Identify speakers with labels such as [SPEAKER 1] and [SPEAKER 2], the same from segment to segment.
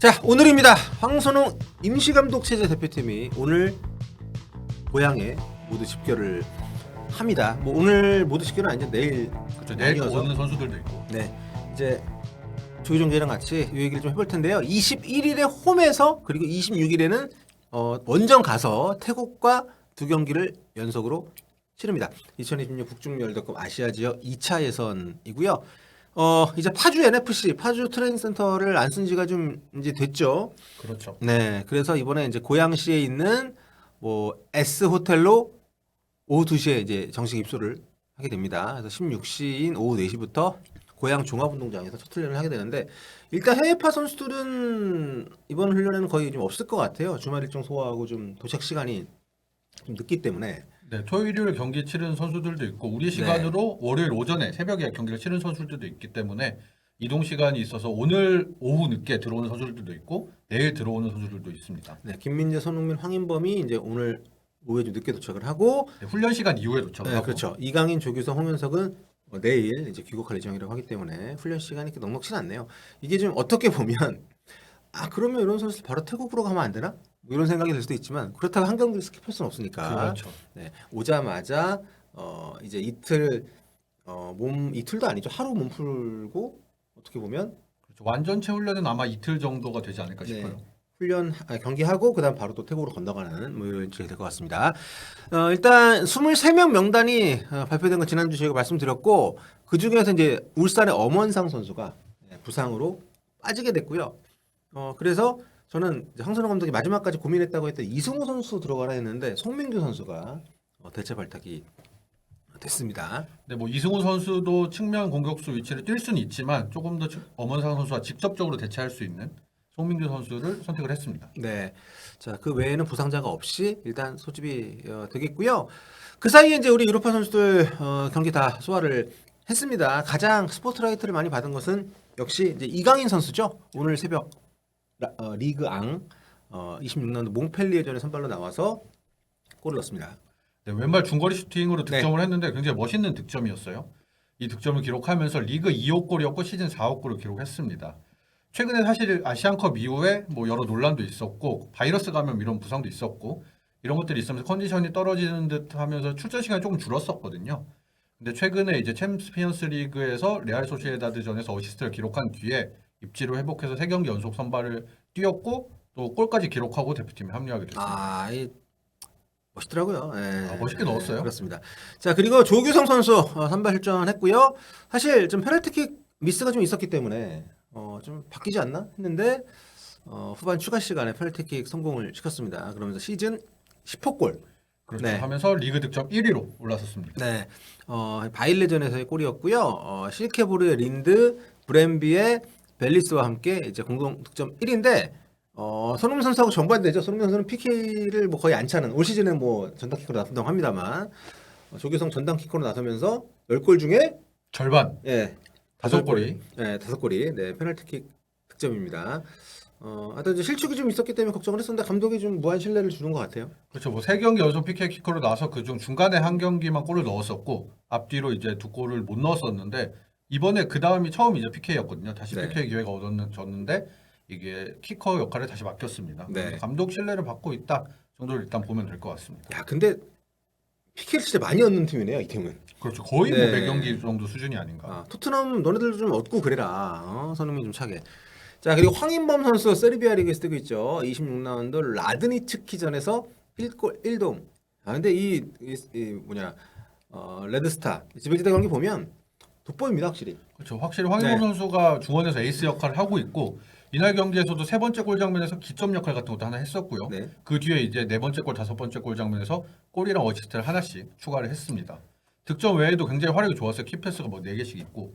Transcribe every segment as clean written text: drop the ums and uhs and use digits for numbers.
[SPEAKER 1] 자, 오늘입니다. 황선홍 임시감독 체제 대표팀이 오늘 고향에 모두 집결을 합니다. 뭐 오늘 모두 집결은 아니죠. 내일
[SPEAKER 2] 그렇죠. 내일 또
[SPEAKER 1] 아니어서.
[SPEAKER 2] 오는 선수들도 있고.
[SPEAKER 1] 네, 이제 조희정 기자랑 같이 이 얘기를 좀 해볼 텐데요. 21일에 홈에서 그리고 26일에는 원정 가서 태국과 두 경기를 연속으로 치릅니다. 2026 북중 월드컵 아시아 지역 2차 예선이고요. 이제 파주 NFC, 파주 트레이닝 센터를 안 쓴 지가 좀 이제 됐죠.
[SPEAKER 2] 그렇죠.
[SPEAKER 1] 네, 그래서 이번에 이제 고양시에 있는 뭐 S 호텔로 오후 2시에 이제 정식 입소를 하게 됩니다. 그래서 16시인 오후 4시부터 고양 종합운동장에서 첫 훈련을 하게 되는데 일단 해외파 선수들은 이번 훈련에는 거의 좀 없을 것 같아요. 주말 일정 소화하고 좀 도착 시간이 좀 늦기 때문에.
[SPEAKER 2] 네, 토요일 일요일 경기 치른 선수들도 있고 우리 시간으로 월요일 오전에 새벽에 경기를 치른 선수들도 있기 때문에 이동 시간이 있어서 오늘 오후 늦게 들어오는 선수들도 있고 내일 들어오는 선수들도 있습니다.
[SPEAKER 1] 네, 김민재, 손흥민, 황인범이 이제 오늘 오후에 좀 늦게 도착을 하고
[SPEAKER 2] 네, 훈련 시간 이후에 도착을
[SPEAKER 1] 네,
[SPEAKER 2] 하고.
[SPEAKER 1] 그렇죠. 이강인, 조규성, 홍현석은 내일 이제 귀국할 예정이라고 하기 때문에 훈련 시간이 이렇게 넉넉치는 않네요. 이게 좀 어떻게 보면 그러면 이런 선수들 바로 태국으로 가면 안 되나? 뭐 이런 생각이 들 수도 있지만 그렇다고 한 경기를 스킵할 수는 없으니까.
[SPEAKER 2] 그렇죠.
[SPEAKER 1] 네, 오자마자 이제 이틀 이틀도 아니죠. 하루 몸 풀고 어떻게 보면
[SPEAKER 2] 그렇죠. 완전체 훈련은 아마 이틀 정도가 되지 않을까 싶어요.
[SPEAKER 1] 경기하고 그다음 바로 또 태국으로 건너가는 뭐 이런 식이 될 것 같습니다. 일단 23명 명단이 발표된 건 지난주 저희가 말씀드렸고 그 중에서 이제 울산의 엄원상 선수가 부상으로 빠지게 됐고요. 그래서 저는 황선홍 감독이 마지막까지 고민했다고 했던 이승우 선수 들어가라 했는데 송민규 선수가 대체 발탁이 됐습니다.
[SPEAKER 2] 네, 뭐 이승우 선수도 측면 공격수 위치를 뛸 수는 있지만 조금 더 엄원상 선수와 직접적으로 대체할 수 있는 송민규 선수를 선택을 했습니다.
[SPEAKER 1] 네, 자 그 외에는 부상자가 없이 일단 소집이 되겠고요. 그 사이에 이제 우리 유로파 선수들 경기 다 소화를 했습니다. 가장 스포트라이트를 많이 받은 것은 역시 이제 이강인 선수죠. 오늘 새벽 리그 앙 26라운드 몽펠리에전에 선발로 나와서 골을 넣었습니다.
[SPEAKER 2] 네, 왼발 중거리 슈팅으로
[SPEAKER 1] 네.
[SPEAKER 2] 득점을 했는데 굉장히 멋있는 득점이었어요. 이 득점을 기록하면서 리그 2호 골이었고 시즌 4호 골을 기록했습니다. 최근에 사실 아시안컵 이후에 뭐 여러 논란도 있었고 바이러스 감염 이런 부상도 있었고 이런 것들이 있으면서 컨디션이 떨어지는 듯 하면서 출전 시간이 조금 줄었었거든요. 근데 최근에 이제 챔피언스 리그에서 레알 소시에다드전에서 어시스트를 기록한 뒤에 입지로 회복해서 3경기 연속 선발을 뛰었고 또 골까지 기록하고 대표팀에 합류하게 됐습니다.
[SPEAKER 1] 멋있더라고요. 예.
[SPEAKER 2] 멋있게 넣었어요.
[SPEAKER 1] 그렇습니다. 자 그리고 조규성 선수 선발 출전했고요. 사실 좀 페널티킥 미스가 좀 있었기 때문에 좀 바뀌지 않나 했는데 후반 추가 시간에 페널티킥 성공을 시켰습니다. 그러면서 시즌 10호 골.
[SPEAKER 2] 그렇죠.
[SPEAKER 1] 네.
[SPEAKER 2] 하면서 리그 득점 1위로 올라섰습니다.
[SPEAKER 1] 네. 바일레전에서의 골이었고요. 실케보르의 린드, 브렘비의 벨리스와 함께 이제 공동 득점 1위인데 손흥민 선수하고 정반대죠. 손흥민 선수는 PK를 뭐 거의 안 차는 올 시즌은 뭐 전담키커로 나선다고 합니다만 조규성 전담키커로 나서면서 10골 중에
[SPEAKER 2] 절반.
[SPEAKER 1] 예,
[SPEAKER 2] 5골이.
[SPEAKER 1] 네, 5골이 네, 페널티킥 득점입니다. 하여튼 이제 실축이 좀 있었기 때문에 걱정을 했었는데 감독이 좀 무한 신뢰를 주는 것 같아요.
[SPEAKER 2] 그렇죠. 뭐 3경기 연속 PK 키커로 나서 그중 중간에 한 경기만 골을 넣었었고 앞뒤로 이제 2골을 못 넣었었는데 이번에 그 다음이 처음 이제 PK였거든요. 다시
[SPEAKER 1] 네.
[SPEAKER 2] PK 기회가 얻었는데 이게 키커 역할을 다시 맡겼습니다.
[SPEAKER 1] 네.
[SPEAKER 2] 그래서 감독 신뢰를 받고 있다 정도를 일단 보면 될 것 같습니다.
[SPEAKER 1] 야, 근데 PK를 진짜 많이 얻는 팀이네요, 이 팀은.
[SPEAKER 2] 그렇죠. 거의
[SPEAKER 1] 네.
[SPEAKER 2] 뭐 100경기 정도 수준이 아닌가.
[SPEAKER 1] 토트넘 너네들도 좀 얻고 그래라. 손흥민 좀 차게. 자 그리고 황인범 선수 세르비아 리그에서 뛰고 있죠. 26라운드 라드니츠키전에서 1골 1동. 근데 이 레드스타 지베지대 경기 보면 돋보입니다 확실히.
[SPEAKER 2] 그렇죠. 확실히 황인범
[SPEAKER 1] 네.
[SPEAKER 2] 선수가 중원에서 에이스 역할을 하고 있고 이날 경기에서도 3번째 골 장면에서 기점 역할 같은 것도 하나 했었고요.
[SPEAKER 1] 네.
[SPEAKER 2] 그 뒤에 이제 4번째 골, 5번째 골 장면에서 골이랑 어시스트를 하나씩 추가를 했습니다. 득점 외에도 굉장히 활약이 좋았어요. 키패스가 뭐 4개씩 있고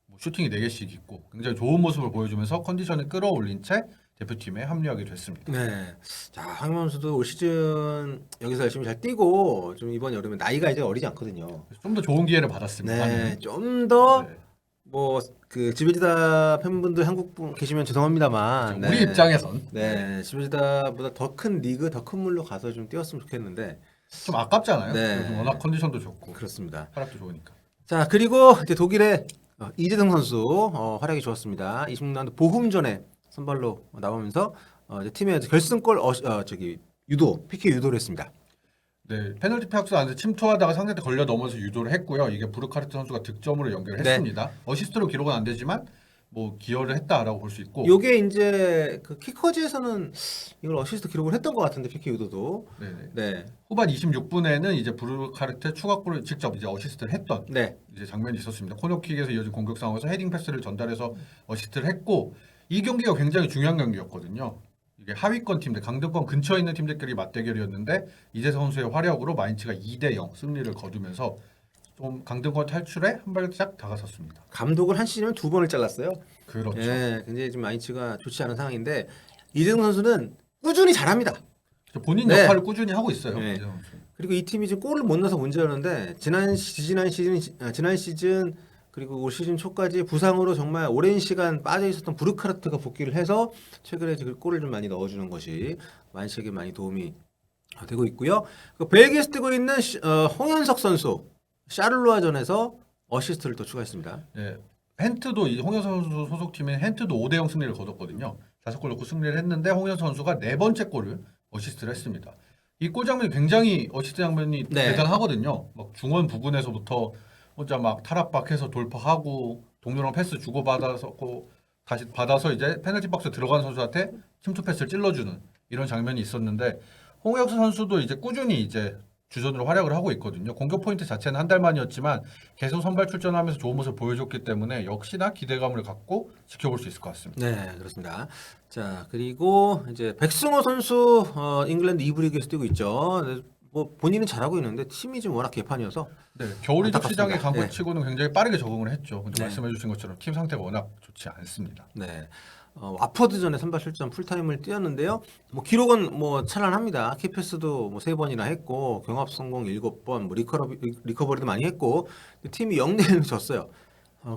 [SPEAKER 2] 뭐 슈팅이 4개씩 있고 굉장히 좋은 모습을 보여주면서 컨디션을 끌어올린 채 대표팀에 합류하게 됐습니다.
[SPEAKER 1] 네. 자 황인범 선수도 올 시즌 여기서 열심히 잘 뛰고 좀 이번 여름에 나이가 이제 어리지 않거든요.
[SPEAKER 2] 좀 더 좋은 기회를 받았습니다.
[SPEAKER 1] 네. 좀 더
[SPEAKER 2] 네.
[SPEAKER 1] 뭐 그 지베지다 팬분들 한국 분 계시면 죄송합니다만
[SPEAKER 2] 우리 입장에선
[SPEAKER 1] 네, 지베지다보다 더 큰 리그, 더 큰 물로 가서 좀 뛰었으면 좋겠는데
[SPEAKER 2] 좀 아깝잖아요.
[SPEAKER 1] 네.
[SPEAKER 2] 요즘 워낙 컨디션도 좋고
[SPEAKER 1] 그렇습니다.
[SPEAKER 2] 활약도 좋으니까.
[SPEAKER 1] 자 그리고 이제 독일의 이재동 선수 활약이 좋았습니다. 26라운드 보훔전에 선발로 나오면서 이제 팀의 결승골 유도 PK 유도를 했습니다.
[SPEAKER 2] 네, 페널티 박스 안에서 침투하다가 상대한테 걸려 넘어서 유도를 했고요. 이게 부르카르트 선수가 득점으로 연결했습니다. 어시스트로 기록은 안 되지만 뭐 기여를 했다라고 볼 수 있고.
[SPEAKER 1] 요게 이제 그 키커즈에서는 이걸 어시스트 기록을 했던 것 같은데 PK 유도도.
[SPEAKER 2] 네네.
[SPEAKER 1] 네.
[SPEAKER 2] 후반 26분에는 이제 부르카르트 추가골을 직접 이제 어시스트를 했던
[SPEAKER 1] 네.
[SPEAKER 2] 이제 장면이 있었습니다. 코너킥에서 이어진 공격 상황에서 헤딩 패스를 전달해서 어시스트를 했고 이 경기가 굉장히 중요한 경기였거든요. 이게 하위권 팀들, 강등권 근처에 있는 팀들끼리 맞대결이었는데 이재 선수의 활약으로 마인츠가 2대0 승리를 거두면서 좀 강등권 탈출에 한 발짝 다가섰습니다.
[SPEAKER 1] 감독을 한 시즌은 2번을 잘랐어요.
[SPEAKER 2] 그렇죠.
[SPEAKER 1] 예, 굉장히 지금 마인츠가 좋지 않은 상황인데 이재동 선수는 꾸준히 잘합니다.
[SPEAKER 2] 본인
[SPEAKER 1] 네.
[SPEAKER 2] 역할을 꾸준히 하고 있어요.
[SPEAKER 1] 네.
[SPEAKER 2] 이재 선수.
[SPEAKER 1] 그리고 이 팀이 지금 골을 못 넣어서 문제였는데 지난 시즌 그리고 올 시즌 초까지 부상으로 정말 오랜 시간 빠져 있었던 부르카르트가 복귀를 해서 최근에 지금 골을 좀 많이 넣어주는 것이 마인츠에게 많이 도움이 되고 있고요. 그 벨기에에서 뛰고 있는 홍현석 선수 샤를로아전에서 어시스트를 또 추가했습니다.
[SPEAKER 2] 예. hen트도 이 홍현 선수 소속팀인 hen트도 5대0 승리를 거뒀거든요. 5골 넣고 승리를 했는데 홍현 선수가 네 번째 골을 어시스트를 했습니다. 이 골 장면이 굉장히 어시스트 장면이
[SPEAKER 1] 네.
[SPEAKER 2] 대단하거든요. 막 중원 부근에서부터 혼자 막 탈압박해서 돌파하고 동료랑 패스 주고 받아서 다시 받아서 이제 페널티 박스 들어간 선수한테 침투 패스를 찔러주는 이런 장면이 있었는데 홍혁수 선수도 이제 꾸준히 이제 주전으로 활약을 하고 있거든요. 공격 포인트 자체는 한 달 만이었지만 계속 선발 출전하면서 좋은 모습을 보여줬기 때문에 역시나 기대감을 갖고 지켜볼 수 있을 것 같습니다.
[SPEAKER 1] 네, 그렇습니다. 자, 그리고 이제 백승호 선수 잉글랜드 2부 리그에서 뛰고 있죠. 네, 뭐 본인은 잘하고 있는데 팀이 좀 워낙 개판이어서
[SPEAKER 2] 네, 겨울 이적
[SPEAKER 1] 안타깝습니다.
[SPEAKER 2] 시장에 간 것
[SPEAKER 1] 네.
[SPEAKER 2] 치고는 굉장히 빠르게 적응을 했죠. 근데
[SPEAKER 1] 네.
[SPEAKER 2] 말씀해주신 것처럼 팀 상태가 워낙 좋지 않습니다.
[SPEAKER 1] 네. 와퍼드전에 선발 출전 풀타임을 뛰었는데요. 뭐 기록은 뭐 찬란합니다. 키패스도 뭐 3번이나 했고 경합 성공 7번, 뭐 리커버리도 많이 했고 팀이 0대1로 졌어요.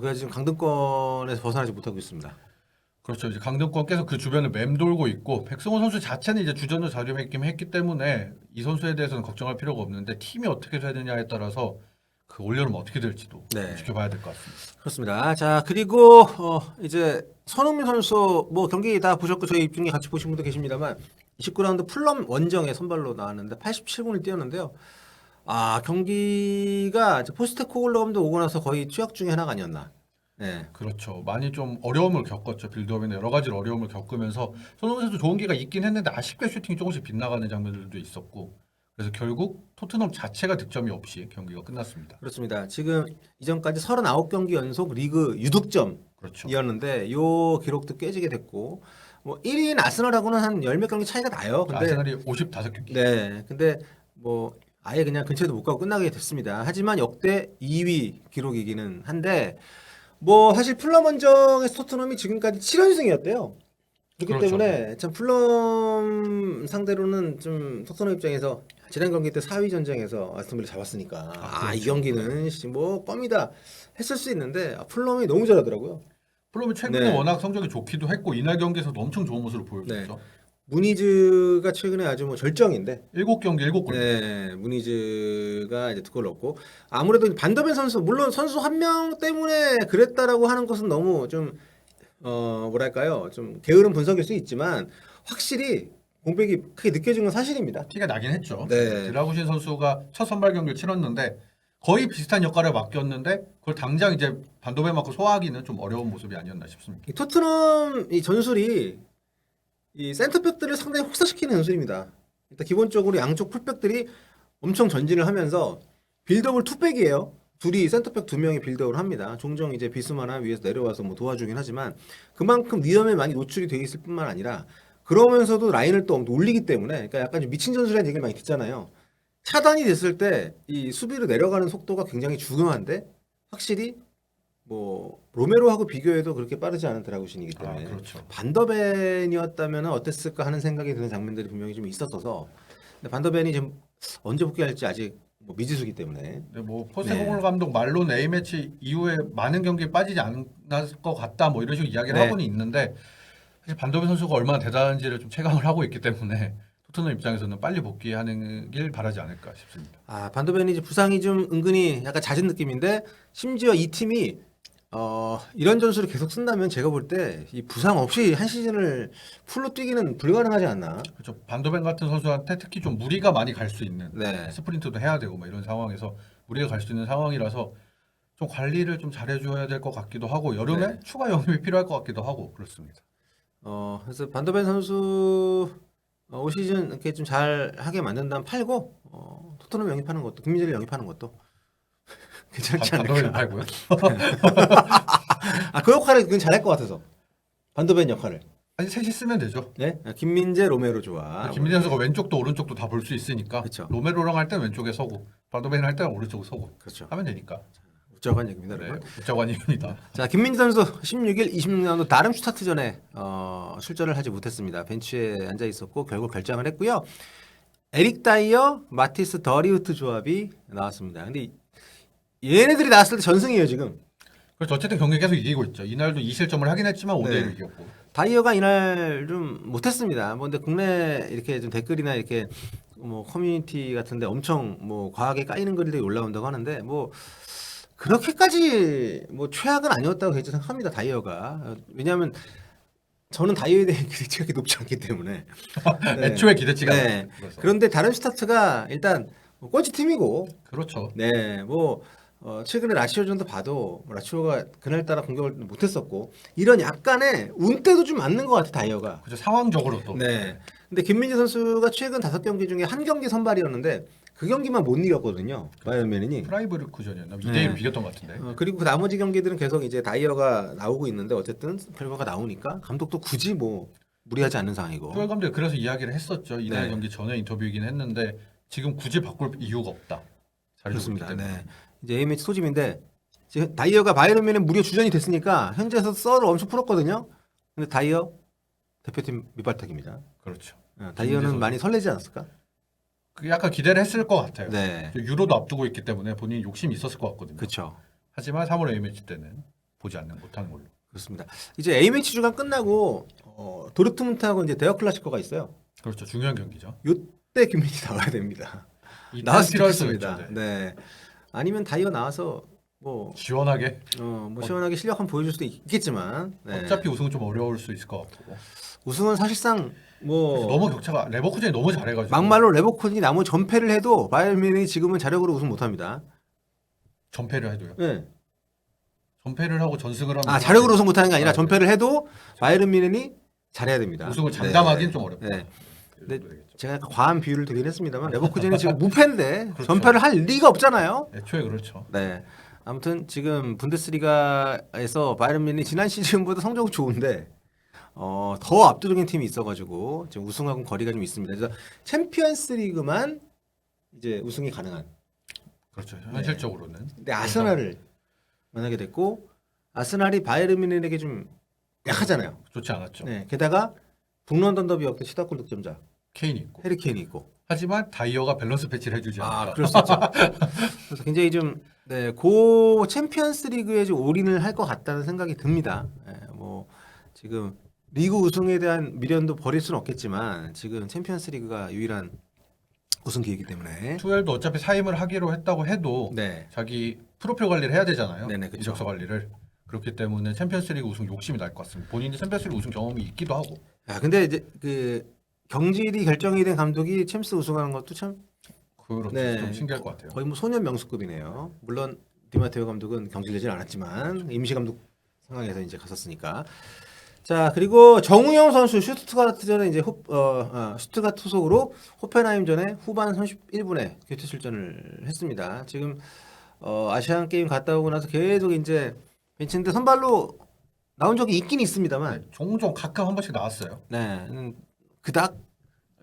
[SPEAKER 1] 그래서 지금 강등권에서 벗어나지 못하고 있습니다.
[SPEAKER 2] 그렇죠. 이제 강등권 계속 그 주변을 맴돌고 있고 백승호 선수 자체는 이제 주전으로 자리매김했기 때문에 이 선수에 대해서는 걱정할 필요가 없는데 팀이 어떻게 돼야 되냐에 따라서 그 올여름 어떻게 될지도
[SPEAKER 1] 네.
[SPEAKER 2] 지켜봐야 될 것 같습니다.
[SPEAKER 1] 그렇습니다. 자, 그리고 이제 손흥민 선수 뭐 경기 다 보셨고 저희 중에 같이 보신 분도 계십니다만 29라운드 풀럼 원정에 선발로 나왔는데 87분을 뛰었는데요. 경기가 이제 포스테코글로 감독 오고 나서 거의 투약 중에 하나가 아니었나. 네.
[SPEAKER 2] 그렇죠. 많이 좀 어려움을 겪었죠. 빌드업이나 여러 가지 어려움을 겪으면서 손흥민 선수 좋은 기회가 있긴 했는데 아쉽게 슈팅이 조금씩 빗나가는 장면들도 있었고 그래서 결국 토트넘 자체가 득점이 없이 경기가 끝났습니다.
[SPEAKER 1] 그렇습니다. 지금 이전까지 39경기 연속 리그
[SPEAKER 2] 그렇죠.
[SPEAKER 1] 유득점이었는데 요 기록도 깨지게 됐고 뭐 1위인 아스널하고는 한 10몇 경기 차이가 나요. 근데
[SPEAKER 2] 아스날이 55경기.
[SPEAKER 1] 네. 근데 뭐 아예 그냥 근처에도 못 가고 끝나게 됐습니다. 하지만 역대 2위 기록이기는 한데 뭐 사실 풀럼 원정에서 토트넘이 지금까지 7연승이었대요. 그렇기
[SPEAKER 2] 그렇죠.
[SPEAKER 1] 때문에 참 풀럼 상대로는 좀 토트넘 입장에서 지난 경기 때 4위 전쟁에서 아스톤빌라 잡았으니까 이
[SPEAKER 2] 그렇죠.
[SPEAKER 1] 경기는 뭐 껌이다 했을 수 있는데 풀럼이 너무 잘하더라고요.
[SPEAKER 2] 풀럼이 최근에
[SPEAKER 1] 네.
[SPEAKER 2] 워낙 성적이 좋기도 했고 이날 경기에서도 엄청 좋은 모습을 보여줬죠.
[SPEAKER 1] 무니즈가 최근에 아주 뭐 절정인데
[SPEAKER 2] 7경기 7골.
[SPEAKER 1] 네, 무니즈가 이제 2골 넣었고 아무래도 반더벤 선수 물론 선수 한 명 때문에 그랬다라고 하는 것은 너무 좀 뭐랄까요 좀 게으른 분석일 수 있지만 확실히 공백이 크게 느껴진 건 사실입니다.
[SPEAKER 2] 티가 나긴 했죠.
[SPEAKER 1] 네.
[SPEAKER 2] 드라구신 선수가 첫 선발 경기를 치렀는데 거의 비슷한 역할을 맡겼는데 그걸 당장 이제 반도배 맞고 소화하기는 좀 어려운 모습이 아니었나 싶습니다.
[SPEAKER 1] 이 토트넘 이 전술이 이 센터백들을 상당히 혹사시키는 전술입니다. 일단 기본적으로 양쪽 풀백들이 엄청 전진을 하면서 빌드업을 투백이에요. 둘이 센터백 2명이 빌드업을 합니다. 종종 이제 비스마나 위에서 내려와서 뭐 도와주긴 하지만 그만큼 위험에 많이 노출이 돼 있을 뿐만 아니라 그러면서도 라인을 또 올리기 때문에 그러니까 약간 좀 미친 전술이라는 얘기를 많이 듣잖아요. 차단이 됐을 때 이 수비로 내려가는 속도가 굉장히 중요한데 확실히 뭐 로메로하고 비교해도 그렇게 빠르지 않은 드라구신이기 때문에
[SPEAKER 2] 그렇죠.
[SPEAKER 1] 반더벤이었다면 어땠을까 하는 생각이 드는 장면들이 분명히 좀 있었어서 근데 반더벤이 지금 언제 복귀할지 아직 뭐 미지수기 때문에
[SPEAKER 2] 네, 뭐 포스테코글로 감독 말로는 A 매치 이후에 많은 경기에 빠지지 않았을 것 같다 뭐 이런 식으로 이야기를
[SPEAKER 1] 네.
[SPEAKER 2] 하고는 있는데 사실 반도배 선수가 얼마나 대단한지를 좀 체감을 하고 있기 때문에 토트넘 입장에서는 빨리 복귀하는 길 바라지 않을까 싶습니다.
[SPEAKER 1] 반더벤이 이제 부상이 좀 은근히 약간 잦은 느낌인데 심지어 이 팀이 이런 전술을 계속 쓴다면 제가 볼 때 이 부상 없이 한 시즌을 풀로 뛰기는 불가능하지 않나.
[SPEAKER 2] 그렇죠. 반도벤 같은 선수한테 특히 좀 무리가 많이 갈 수 있는
[SPEAKER 1] 네.
[SPEAKER 2] 스프린트도 해야 되고 뭐 이런 상황에서 무리가 갈 수 있는 상황이라서 좀 관리를 좀 잘해줘야 될 것 같기도 하고 여름에
[SPEAKER 1] 네.
[SPEAKER 2] 추가 영입이 필요할 것 같기도 하고 그렇습니다.
[SPEAKER 1] 그래서 반더벤 선수 올 시즌 이렇게 좀 잘 하게 만든다면 팔고 토트넘 영입하는 것도 김민재를 영입하는 것도 괜찮지
[SPEAKER 2] 반도벤
[SPEAKER 1] 않을까.
[SPEAKER 2] 팔고요.
[SPEAKER 1] 그 역할을 그건 잘할 것 같아서 반더벤 역할을.
[SPEAKER 2] 아니 셋이 쓰면 되죠.
[SPEAKER 1] 네, 김민재, 로메로 좋아.
[SPEAKER 2] 김민재 선수가 왼쪽도 오른쪽도 다 볼 수 있으니까
[SPEAKER 1] 그쵸.
[SPEAKER 2] 로메로랑 할 때 왼쪽에 서고 반도벤 할 때 오른쪽에 서고
[SPEAKER 1] 그렇죠.
[SPEAKER 2] 하면 되니까.
[SPEAKER 1] 우적한 얘기입니다.
[SPEAKER 2] 네,
[SPEAKER 1] 여러분.
[SPEAKER 2] 우자관입니다.
[SPEAKER 1] 자, 김민재 선수 16일, 26라운드 다름슈타트전에 출전을 하지 못했습니다. 벤치에 앉아 있었고 결국 결장을 했고요. 에릭 다이어, 마티스 더리우트 조합이 나왔습니다. 근데 얘네들이 나왔을 때 전승이에요 지금.
[SPEAKER 2] 그렇죠. 어쨌든 경기 계속 이기고 있죠. 이날도 2실점을 하긴 했지만 5대1로
[SPEAKER 1] 네.
[SPEAKER 2] 이겼고.
[SPEAKER 1] 다이어가 이날 좀 못했습니다. 뭐 근데 국내 이렇게 좀 댓글이나 이렇게 뭐 커뮤니티 같은데 엄청 뭐 과하게 까이는 글들이 올라온다고 하는데 뭐 그렇게까지 뭐 최악은 아니었다고 생각합니다. 다이어가. 왜냐하면 저는 다이어에 대한 기대치가 그렇게 높지 않기 때문에. 네.
[SPEAKER 2] 애초에 기대치가
[SPEAKER 1] 네.
[SPEAKER 2] 낮아요. 그래서.
[SPEAKER 1] 그런데 다른 스타트가 일단 뭐 꼴찌 팀이고,
[SPEAKER 2] 그렇죠.
[SPEAKER 1] 네, 뭐 최근에 라치오전도 봐도 뭐 라치오가 그날따라 공격을 못했었고 이런 약간의 운때도 좀 맞는 것 같아 다이어가.
[SPEAKER 2] 그렇죠. 상황적으로 또.
[SPEAKER 1] 네. 근데 김민재 선수가 최근 5경기 중에 한 경기 선발이었는데 그 경기만 못 이겼거든요. 바이에른 뮌헨이.
[SPEAKER 2] 프라이브르크전이었나? 2대1로
[SPEAKER 1] 네.
[SPEAKER 2] 비겼던 것 같은데.
[SPEAKER 1] 그리고 그 나머지 경기들은 계속 이제 다이어가 나오고 있는데 어쨌든 결과가 나오니까 감독도 굳이 뭐 무리하지 않는 상황이고.
[SPEAKER 2] 푸엘 감독이 그래서 이야기를 했었죠. 이날
[SPEAKER 1] 네.
[SPEAKER 2] 경기 전에 인터뷰이긴 했는데 지금 굳이 바꿀 이유가 없다. 잘해주고
[SPEAKER 1] 그렇습니다.
[SPEAKER 2] 있기 때문에.
[SPEAKER 1] 네. 이제 A매치 소집인데 지금 다이어가 바이에른 뮌헨 무려 주전이 됐으니까 현지에서 썰을 엄청 풀었거든요. 근데 다이어 대표팀 밑발탁입니다.
[SPEAKER 2] 그렇죠.
[SPEAKER 1] 다이어는
[SPEAKER 2] 선수.
[SPEAKER 1] 많이 설레지 않았을까?
[SPEAKER 2] 그 약간 기대를 했을 것 같아요.
[SPEAKER 1] 네.
[SPEAKER 2] 유로도 앞두고 있기 때문에 본인이 욕심이 있었을 것 같거든요.
[SPEAKER 1] 그렇죠.
[SPEAKER 2] 하지만 3월 A매치 때는 보지 않는 못하는 걸로.
[SPEAKER 1] 그렇습니다. 이제 A매치 주간 끝나고 도르트문트하고 이제 대여 클라시코가 있어요.
[SPEAKER 2] 그렇죠. 중요한 경기죠.
[SPEAKER 1] 요때 김민재 나와야 됩니다.
[SPEAKER 2] 이때는
[SPEAKER 1] 나왔으면
[SPEAKER 2] 필요할 수도
[SPEAKER 1] 좋겠습니다.
[SPEAKER 2] 있죠.
[SPEAKER 1] 네. 아니면 다이어 나와서 뭐
[SPEAKER 2] 시원하게.
[SPEAKER 1] 뭐 시원하게 실력 한번 보여줄 수도 있겠지만 네.
[SPEAKER 2] 어차피 우승은 좀 어려울 수 있을 것 같고.
[SPEAKER 1] 우승은 사실상 뭐
[SPEAKER 2] 너무 격차가 레버쿠젠이 너무 잘해가지고.
[SPEAKER 1] 막말로 레버쿠젠이 나머지 전패를 해도 바이에른 뮌헨이 지금은 자력으로 우승 못합니다.
[SPEAKER 2] 전패를 해도요.
[SPEAKER 1] 네.
[SPEAKER 2] 전패를 하고 전승을 하면.
[SPEAKER 1] 자력으로 우승 못하는 게 아니라
[SPEAKER 2] 아,
[SPEAKER 1] 전패를 해도 바이에른 뮌헨이 잘해야 됩니다.
[SPEAKER 2] 우승을 장담하기는
[SPEAKER 1] 네.
[SPEAKER 2] 좀 어렵다.
[SPEAKER 1] 네. 근데
[SPEAKER 2] 되겠죠.
[SPEAKER 1] 제가 약간 과한 비유를 드리긴 했습니다만 레버쿠젠이 지금 무패인데
[SPEAKER 2] 그렇죠.
[SPEAKER 1] 전패를 할 리가 없잖아요.
[SPEAKER 2] 애초에 그렇죠.
[SPEAKER 1] 네. 아무튼 지금 분데스리가에서 바이에른 뮌헨이 지난 시즌보다 성적은 좋은데 더 압도적인 팀이 있어가지고 지금 우승하고는 거리가 좀 있습니다. 그래서 챔피언스리그만 이제 우승이 가능한.
[SPEAKER 2] 그렇죠. 현실적으로는.
[SPEAKER 1] 근데 아스날을 만나게 됐고 아스날이 바이에른 뮌헨에게 좀 약하잖아요.
[SPEAKER 2] 좋지 않았죠.
[SPEAKER 1] 네. 게다가 북런던 더비 역대 시다골 득점자
[SPEAKER 2] 케인이 있고.
[SPEAKER 1] 해리 케인이 있고.
[SPEAKER 2] 하지만 다이어가 밸런스 패치를 해주지 않았다.
[SPEAKER 1] 그럴 수 있죠. 그래서 굉장히 좀 고 챔피언스리그에 좀 올인을 할 것 같다는 생각이 듭니다. 뭐 지금 리그 우승에 대한 미련도 버릴 수는 없겠지만 지금 챔피언스리그가 유일한 우승 기회이기 때문에.
[SPEAKER 2] 투엘도 어차피 사임을 하기로 했다고 해도
[SPEAKER 1] 네.
[SPEAKER 2] 자기 프로필 관리를 해야 되잖아요.
[SPEAKER 1] 네네, 그쵸.
[SPEAKER 2] 이적서 관리를. 그렇기 때문에 챔피언스리그 우승 욕심이 날 것 같습니다. 본인이 챔피언스리그 우승 경험이 있기도 하고.
[SPEAKER 1] 근데 이제 그 경질이 결정이 된 감독이 챔스 우승하는 것도 참
[SPEAKER 2] 그렇죠.
[SPEAKER 1] 네.
[SPEAKER 2] 좀 신기할 것 같아요.
[SPEAKER 1] 거의 뭐 소년 명수급이네요. 물론 디마테오 감독은 경질되진 않았지만 임시 감독 상황에서 이제 갔었으니까. 자 그리고 정우영 선수 슈투트가르트전에 이제 슈투트가르트 소속으로 호펜하임전에 후반 31분에 교체 출전을 했습니다. 지금 아시안 게임 갔다 오고 나서 계속 이제 벤치인데 선발로 나온 적이 있긴 있습니다만,
[SPEAKER 2] 네, 종종 가끔 한 번씩 나왔어요.
[SPEAKER 1] 네, 그닥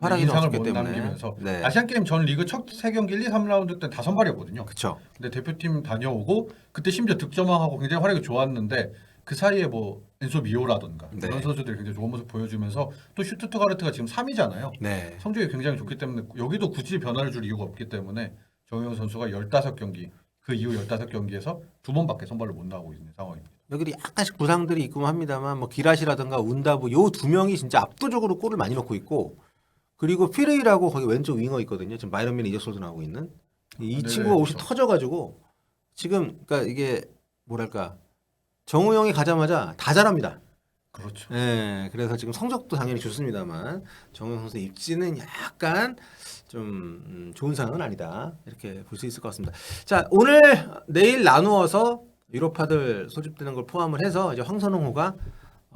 [SPEAKER 1] 활약이
[SPEAKER 2] 인상을
[SPEAKER 1] 없기
[SPEAKER 2] 못
[SPEAKER 1] 때문에.
[SPEAKER 2] 남기면서
[SPEAKER 1] 네,
[SPEAKER 2] 아시안 게임 전 리그 첫 3경기 1, 2, 3라운드 때는 다 선발이었거든요.
[SPEAKER 1] 그렇죠.
[SPEAKER 2] 근데 대표팀 다녀오고 그때 심지어 득점왕하고 굉장히 활약이 좋았는데 그 사이에 뭐 엔소 미오라든가
[SPEAKER 1] 네.
[SPEAKER 2] 이런 선수들이 굉장히 좋은 모습 보여주면서 또 슈투트가르트가 지금 3위잖아요.
[SPEAKER 1] 네,
[SPEAKER 2] 성적이 굉장히 좋기 때문에 여기도 굳이 변화를 줄 이유가 없기 때문에 정우영 선수가 15경기 그 이후 15경기에서 2번밖에 선발을 못 나오고 있는 상황입니다.
[SPEAKER 1] 여기도 약간씩 부상들이 있고 합니다만 뭐 기라시라든가 운다부 요 두 명이 진짜 압도적으로 골을 많이 넣고 있고, 그리고 피레이라고 거기 왼쪽 윙어 있거든요. 지금 바이런 민 이적소도 나오고 있는 이
[SPEAKER 2] 네,
[SPEAKER 1] 친구가 옷이
[SPEAKER 2] 그렇죠.
[SPEAKER 1] 터져가지고 지금 그러니까 이게 뭐랄까 정우영이 가자마자 다 잘합니다.
[SPEAKER 2] 그렇죠.
[SPEAKER 1] 예, 그래서 지금 성적도 당연히 좋습니다만 정우영 선수 입지는 약간 좀 좋은 상황은 아니다 이렇게 볼 수 있을 것 같습니다. 자, 오늘 내일 나누어서 유럽파들 소집되는 걸 포함을 해서 이제 황선홍호가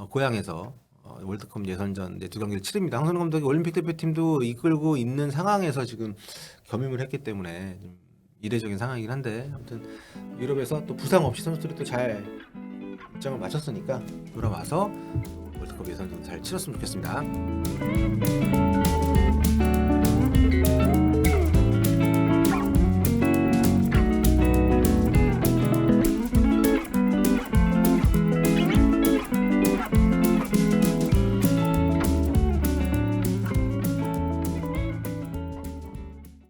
[SPEAKER 1] 고향에서 월드컵 예선전 이제 2경기를 치릅니다. 황선홍 감독이 올림픽 대표팀도 이끌고 있는 상황에서 지금 겸임을 했기 때문에 좀 이례적인 상황이긴 한데 아무튼 유럽에서 또 부상 없이 선수들이 또 잘 일정을 마쳤으니까 돌아와서 월드컵 예선전 잘 치렀으면 좋겠습니다.